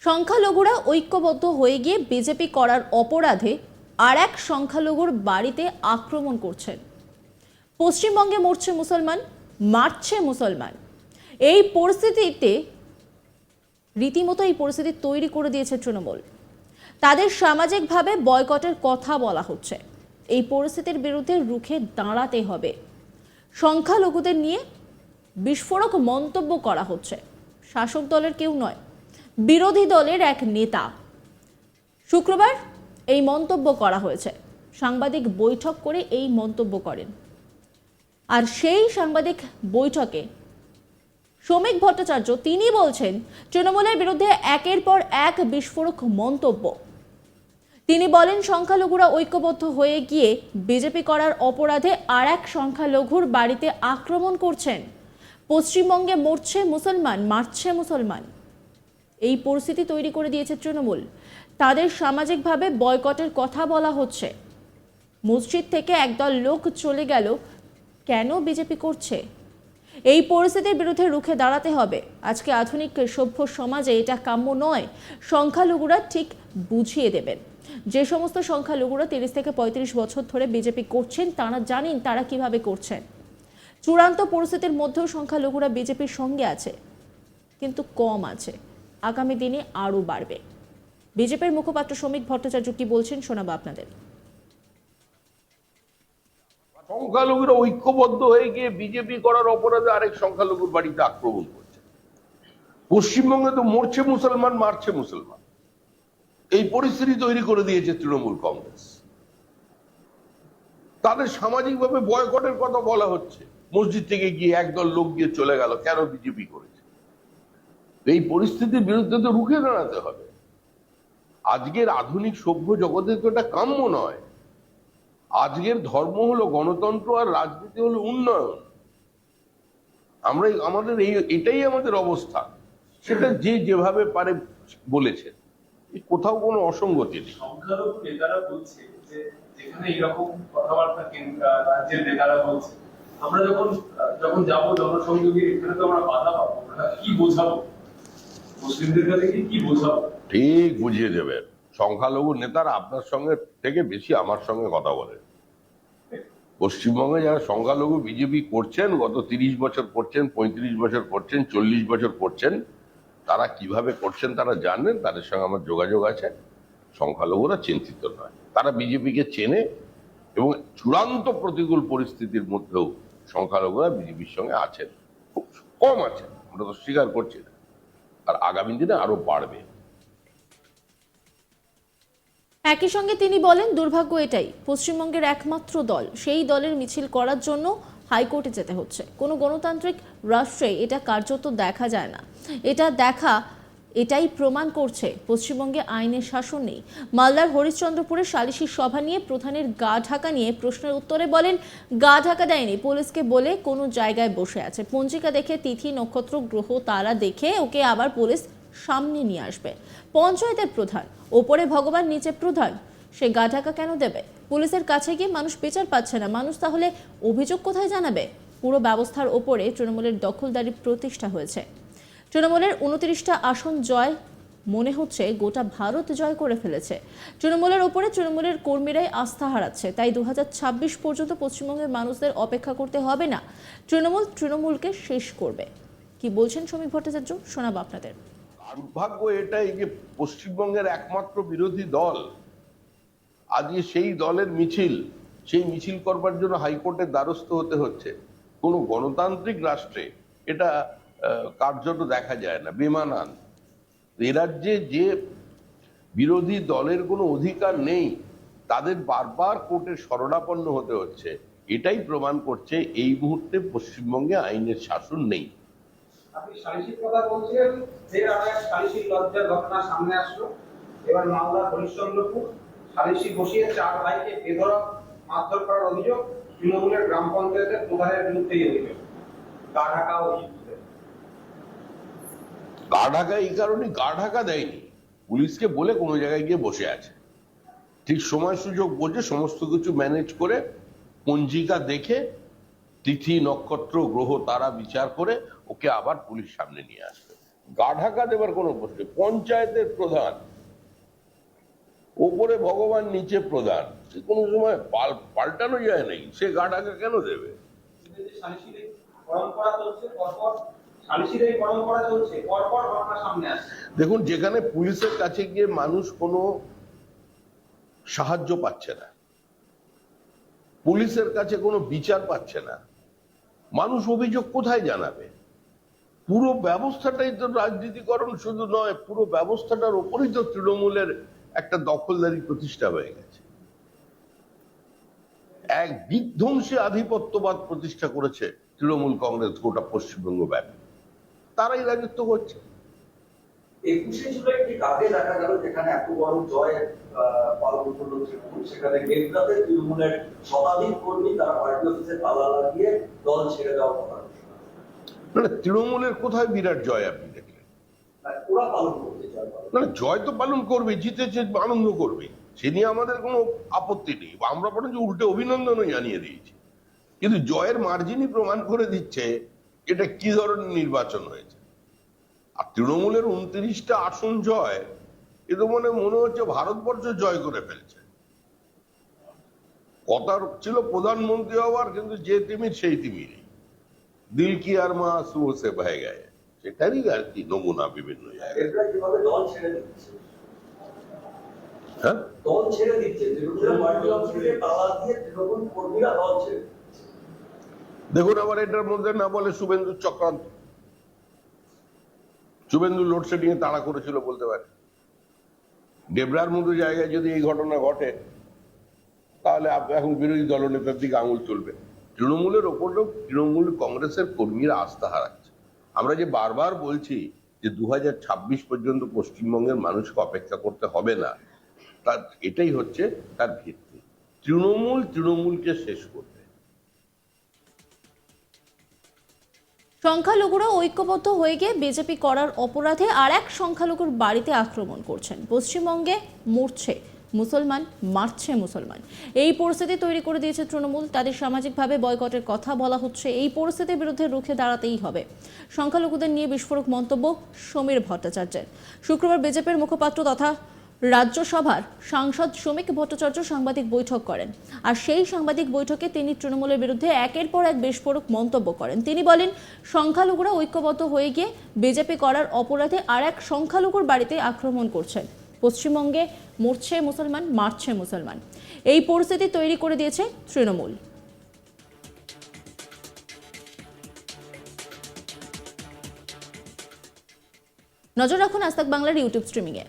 সংখ্যালঘুরা ঐক্যবদ্ধ হয়ে গিয়ে বিজেপি করার অপরাধে আর এক সংখ্যালঘুর বাড়িতে আক্রমণ করছেন। পশ্চিমবঙ্গে মরছে মুসলমান, মারছে মুসলমান। এই পরিস্থিতিতে রীতিমতো এই পরিস্থিতি তৈরি করে দিয়েছে তৃণমূল। তাদের সামাজিকভাবে বয়কটের কথা বলা হচ্ছে। এই পরিস্থিতির বিরুদ্ধে রুখে দাঁড়াতে হবে। সংখ্যালঘুদের নিয়ে বিস্ফোরক মন্তব্য করা হচ্ছে। শাসক দলের কেউ নয়, বিরোধী দলের এক নেতা। শুক্রবার এই মন্তব্য করা হয়েছে। সাংবাদিক বৈঠক করে এই মন্তব্য করেন। আর সেই সাংবাদিক বৈঠকে শ্রমিক ভট্টাচার্য তিনি বলছেন তৃণমূলের বিরুদ্ধে একের পর এক বিস্ফোরক মন্তব্য। তিনি বলেন সংখ্যালঘুরা ঐক্যবদ্ধ হয়ে গিয়ে বিজেপি করার অপরাধে আর এক সংখ্যালঘুর বাড়িতে আক্রমণ করছেন। পশ্চিমবঙ্গে মরছে মুসলমান, মারছে মুসলমান। এই পরিস্থিতি তৈরি করে দিয়েছে তৃণমূল। তাদের সামাজিকভাবে বয়কটের কথা বলা হচ্ছে। মসজিদ থেকে একদল লোক চলে গেল, কেন বিজেপি করছে? এই পরিস্থিতির বিরুদ্ধে রুখে দাঁড়াতে হবে। আজকে আধুনিক সভ্য সমাজে এটা কাম্য নয়। সংখ্যালঘুরা ঠিক বুঝিয়ে দেবেন। যে সমস্ত সংখ্যালঘুরা 30 থেকে 35 বছর ধরে বিজেপি করছেন তারা জানেন তারা কিভাবে করছেন। চূড়ান্ত পরিস্থিতির মধ্যেও সংখ্যালঘুরা বিজেপির সঙ্গে আছে, কিন্তু কম আছে। আগামী দিনে আরও বাড়বে। বিজেপির মুখপাত্র শ্রমিক ভট্টাচার্য কি বলছেন শোনাবো আপনাদের। সংখ্যালঘুরা ঐক্যবদ্ধ হয়ে গিয়ে বিজেপি করার অপরাধে আরেক সংখ্যালঘুর বাড়িতে আক্রমণ করছে। পশ্চিমবঙ্গে তো মরছে মুসলমান, মারছে মুসলমান। এই পরিস্থিতি তৈরি করে দিয়েছে তৃণমূল কংগ্রেস। তাদের সামাজিকভাবে বয়কটের কথা বলা হচ্ছে। মসজিদ থেকে গিয়ে একদল লোক গিয়ে চলে গেল, কেন বিজেপি করেছে? এই পরিস্থিতির বিরুদ্ধে তো রুখে দাঁড়াতে হবে। আজকের আধুনিক সভ্য জগতে তো এটা কাম্য নয়। আজকের ধর্ম হলো গণতন্ত্র, আর রাজনীতি হলো উন্নয়ন। এটাই আমাদের অবস্থা। সেটা যে যেভাবে পারে বলেছেন, কোথাও কোনো অসঙ্গতি নেই। সংখ্যালঘু নেতারা বলছে যে যেখানে এরকম কথাবার্তা রাজ্যের নেতারা বলছে, আমরা যখন যাবো জনসংযোগে, এখানে তো আমরা বাধা পাবো। আমরা কি বোঝাবো মুসলিমদের কাছে? কি বোঝাবো? ঠিক বুঝিয়ে দেবেন। সংখ্যালঘু নেতারা আপনার সঙ্গে থেকে বেশি আমার সঙ্গে কথা বলেন। পশ্চিমবঙ্গে যারা সংখ্যালঘু বিজেপি করছেন, গত 30 বছর করছেন, 35 বছর করছেন, 40 বছর করছেন, তারা কিভাবে করছেন তারা জানেন। তাদের সঙ্গে আমার যোগাযোগ আছে। সংখ্যালঘুরা চিন্তিত নয়, তারা বিজেপিকে চেনে এবং চূড়ান্ত প্রতিকূল পরিস্থিতির মধ্যেও সংখ্যালঘুরা বিজেপির সঙ্গে আছেন। খুব কম আছেন, আমরা তো স্বীকার করছি না। আর আগামী দিনে আরো বাড়বে। একই সঙ্গে তিনি বলেন দুর্ভাগ্য এটাই, পশ্চিমবঙ্গের একমাত্র দল, সেই দলের মিছিল করার জন্য হাইকোর্টে যেতে হচ্ছে। কোনো গণতান্ত্রিক রাষ্ট্রে এটা কার্যত দেখা যায় না। এটাই প্রমাণ করছে পশ্চিমবঙ্গে আইনের শাসন নেই। মালদার হরিশ্চন্দ্রপুরে সালিশি সভা নিয়ে প্রধানের গা ঢাকা নিয়ে প্রশ্নের উত্তরে বলেন গা ঢাকা দেয়নি, পুলিশকে বলে কোনো জায়গায় বসে আছে। পঞ্জিকা দেখে তিথি নক্ষত্র গ্রহ তারা দেখে ওকে আবার পুলিশ সামনে নিয়ে আসবে। পঞ্চায়েতের প্রধান, ওপরে ভগবান নিচে প্রধান, সে গা ঢাকা কেন দেবে? পুলিশের কাছে গিয়ে মানুষ বিচার পাচ্ছে না, মানুষ তাহলে অভিযোগ কোথায় জানাবে? পুরো ব্যবস্থার ওপরে তৃণমূলের দখলদারি প্রতিষ্ঠা হয়েছে। তৃণমূলের 29টা আসন জয়, মনে হচ্ছে গোটা ভারত জয় করে ফেলেছে। তৃণমূলের ওপরে তৃণমূলের কর্মীরাই আস্থা হারাচ্ছে। তাই 2026 পর্যন্ত পশ্চিমবঙ্গের মানুষদের অপেক্ষা করতে হবে না। তৃণমূলকে শেষ করবে। কি বলছেন শ্রমিক ভট্টাচার্য শোনাবো আপনাদের। দুর্ভাগ্য এটাই যে পশ্চিমবঙ্গের একমাত্র বিরোধী দল আজকে সেই দলের সেই মিছিল করবার জন্য হাইকোর্টের দ্বারস্থ হতে হচ্ছে। কোনো গণতান্ত্রিক রাষ্ট্রে এটা কার্যত দেখা যায় না, বেমানান। এ রাজ্যে যে বিরোধী দলের কোনো অধিকার নেই, তাদের বারবার কোর্টের শরণাপন্ন হতে হচ্ছে। এটাই প্রমাণ করছে এই মুহূর্তে পশ্চিমবঙ্গে আইনের শাসন নেই। আপনি সালিশির কথা বলছিলেন, ফের আর এক সালিশির লজ্জার ঘটনা সামনে আসলো। এবার মালদার হরিশ্চন্দ্রপুর সালিশি বসিয়ে 4 ভাইকে বেধড়ক মারধর করার অভিযোগ। তৃণমূলের গ্রাম পঞ্চায়েতের প্রধানের বিরুদ্ধেই অভিযোগ। গা ঢাকা অভিযোগ। গা ঢাকা এই কারণে গা ঢাকা দেয়নি, পুলিশকে বলে কোনো জায়গায় গিয়ে বসে আছে। ঠিক সময় সুযোগ বুঝে সমস্ত কিছু ম্যানেজ করে, পঞ্জিকা দেখে, তিথি নক্ষত্র গ্রহ তারা বিচার করে ওকে আবার পুলিশ সামনে নিয়ে আসবে। গা ঢাকা দেবার কোনো প্রশ্ন নেই। পঞ্চায়েতের প্রধান, ওপরে ভগবান নিচে প্রধান, সে কোনো সময় পাল্টানো যায় নাই, সে গা ঢাকা কেন দেবে? যে সালিশির এই পরম্পরা চলছে, পরপর সালিশির এই পরম্পরা চলছে, পরপর ঘটনা সামনে আসছে। দেখুন, যেখানে পুলিশের কাছে গিয়ে মানুষ কোনো সাহায্য পাচ্ছে না, পুলিশের কাছে কোনো বিচার পাচ্ছে না, মানুষ অভিযোগ কোথায় জানাবে? পুরো ব্যবস্থাটাই তো রাজনীতিকরণ শুধু নয়, পুরো ব্যবস্থাটার উপরই তো তৃণমূলের একটা দখলদারি প্রতিষ্ঠা হয়ে গেছে। এক বিধ্বংসী আধিপত্যবাদ প্রতিষ্ঠা করেছে তৃণমূল কংগ্রেস গোটা পশ্চিমবঙ্গ ব্যাপী, তারাই রাজত্ব করছে। 21শে জুলাই ঠিক আগে দেখা গেল যেখানে এত বড় জয় পালন করলো তৃণমূল, সেখানে কেন্দ্রাতে তৃণমূলের শতাধিক কর্মী তারা পার্টি অফিসে তালা লাগিয়ে দল ছেড়ে দেওয়ার কথা ঘোষণা করে। মানে তৃণমূলের কোথায় বিরাট জয় আপনি দেখলেন? ওরা পালন করতে জয় পালন। মানে জয় তো পালন করবে, জিতেছে আনন্দ করবে, সে নিয়ে আমাদের কোনো আপত্তি নেই, আমরা বরঞ্চ উল্টে অভিনন্দনও জানিয়ে দিয়েছি। কিন্তু জয়ের মার্জিনই প্রমাণ করে দিচ্ছে এটা কি ধরনের নির্বাচন হয়েছে। আর তৃণমূলের 29টা আসন জয়, এ তো মনে হচ্ছে ভারতবর্ষ জয় করে ফেলছে। কথা ছিল প্রধানমন্ত্রী হওয়ার, কিন্তু যে তিমির সেই তিমিরই, দিল কি আর মাসু সে বহে গেছে, সেটারই আর কি নমুনা বিভিন্ন জায়গায়। এরা কিভাবে দল ছেড়ে দিচ্ছে, হ্যাঁ, দল ছেড়ে দিচ্ছে, তৃণমূলের পার্টি অফিসে তালা দিয়ে তৃণমূল কর্মীরা দল ছেড়ে দিচ্ছে। দেখুন, আবার এটার মধ্যে না বলে শুভেন্দুর চক্রান্ত। শুভেন্দু লোডশেডিং এ তাড়া করেছিল বলতে পারে। ডেবরার মতো জায়গায় যদি এই ঘটনা ঘটে, তাহলে এখন বিরোধী দলনেতার দিকে আঙুল চলবে। তৃণমূলের ওপরেও তৃণমূল কংগ্রেসের কর্মীরা আস্থা হারাচ্ছে। আমরা যে বারবার বলছি যে 2026 পর্যন্ত পশ্চিমবঙ্গের মানুষকে অপেক্ষা করতে হবে না, তার এটাই হচ্ছে তার ভিত্তি। তৃণমূলকে শেষ করবে। সংখ্যালঘুরা ঐক্যবদ্ধ হয়ে গিয়ে বিজেপি করার অপরাধে আর এক সংখ্যালঘুর বাড়িতে আক্রমণ করছেন। পশ্চিমবঙ্গে মরছে মুসলমান, মারছে মুসলমান, এই পরিস্থিতি তৈরি করে দিয়েছে তৃণমূল। তাদের সামাজিকভাবে বয়কটের কথা বলা হচ্ছে। এই পরিস্থিতির বিরুদ্ধে রুখে দাঁড়াতেই হবে। সংখ্যালঘুদের নিয়ে বিস্ফোরক মন্তব্য সমীর ভট্টাচার্যের। শুক্রবার বিজেপির মুখপাত্র তথা রাজ্যসভার সাংসদ শ্রমিক ভট্টাচার্য সাংবাদিক বৈঠক করেন। আর সেই সাংবাদিক বৈঠকে তিনি তৃণমূলের বিরুদ্ধে একের পর এক বিস্ফোরক মন্তব্য করেন। তিনি বলেন, সংখ্যালঘুরা ঐক্যবদ্ধ হয়ে গিয়ে বিজেপি করার অপরাধে আর এক সংখ্যালঘুর বাড়িতে আক্রমণ করছেন। পশ্চিমবঙ্গে মরছে মুসলমান, মারছে মুসলমান, এই পরিস্থিতি তৈরি করে দিয়েছে তৃণমূল। নজর রাখুন আজ তাক বাংলার ইউটিউব স্ট্রিমিংয়ে।